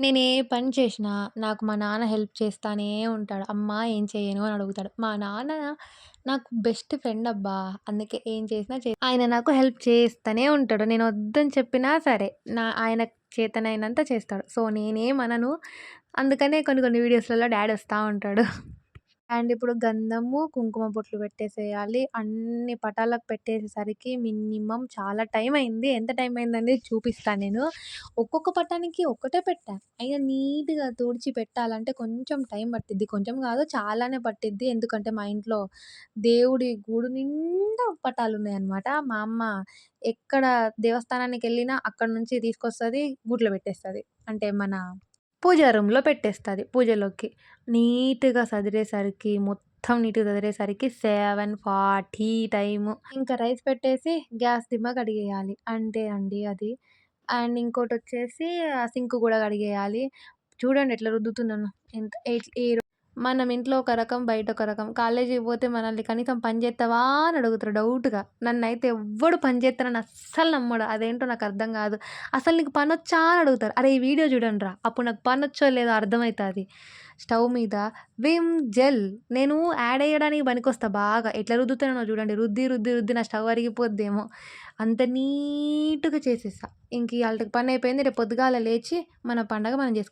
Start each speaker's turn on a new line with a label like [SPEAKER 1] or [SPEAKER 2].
[SPEAKER 1] నేనే పని చేషినా, నాకు మా నాన్న హెల్ప్ చేస్తానే ఉంటాడు. "అమ్మా ఏం చెయ్యను" అని అడుగుతాడు. మా నాన్న నాకు బెస్ట్ ఫ్రెండ్ అబ్బా! అందుకే ఏం చేసినా ఆయన నాకు హెల్ప్ చేస్తనే ఉంటాడు. నేను వద్దని చెప్పినా సరే, ఆయనకు చేతనైనంత చేస్తాడు. సో, నేనేమనను. అందుకనే కొన్ని కొన్ని వీడియోస్‌లలో డాడీ వస్తా ఉంటాడు. అండ్ ఇప్పుడు గంధము, కుంకుమ బొట్లు పెట్టేసేయాలి. అన్ని పటాలకు పెట్టేసేసరికి మినిమమ్ చాలా టైం అయింది. ఎంత టైం అయిందనేది చూపిస్తా నేను. ఒక్కొక్క పటానికి ఒక్కటే పెట్టా. అయినా నీట్‌గా తుడిచి పెట్టాలంటే కొంచెం టైం పట్టిద్ది. కొంచెం కాదు చాలానే పట్టిద్ది. ఎందుకంటే మా ఇంట్లో దేవుడి గూడు నిండా పటాలున్నాయన్నమాట. మా అమ్మ ఎక్కడ దేవస్థానానికెళ్ళినా అక్కడి నుంచి తీసుకొస్తది, గూట్లో పెట్టేస్తది. అంటే మన పూజా రూమ్‌లో పెట్టేస్తది పూజలోకి. నీట్‌గా సదిరేసరికి మొత్తం నీట్‌గా సదిరేసరికి 7:40 టైము. ఇంకా రైస్ పెట్టేసి గ్యాస్ దిమ్మ కడిగేయాలి. అంతే అండి అది. అండ్ ఇంకోటొచ్చేసి సింక్ గూడా కడిగేయాలి. చూడండి ఎట్లా రుద్దుతున్నానో. ఎంత ఎట్ ఈ మనం ఇంట్లో ఒక రకం, బయట ఒక రకం. కాలేజీకి పోతే మనల్ని కనీసం పని జేత్తవా అని అడుగుతారు డౌట్‌గా. నన్నైతే ఎవ్వడు పని జేత్తనని అస్సలు నమ్మడు. అదేంటో నాకర్థం గాదు. అసలు నీకు పనొచ్చా అని అడుగుతారు. అరే! ఈ వీడియో జూడండిరా! అప్పుడు నాకు పనొచ్చో లేదో అర్థమైతాది. స్టవ్ మీద విమ్ జెల్ నేను యాడ్ ఎయ్యడానికి పనికొస్తా బాగా. ఎట్లా రుద్దుతానో చూడండి. రుద్ది, రుద్ది, రుద్ది నా స్టవ్ అరిగిపోద్దేమో! అంత నీట్‌గా చేసేసా. ఇంక ఇయాల్టికి పనయిపోయింది. రేపు పొద్దుగాల లేచి మన పండగ మనం జేసుకోవాలి.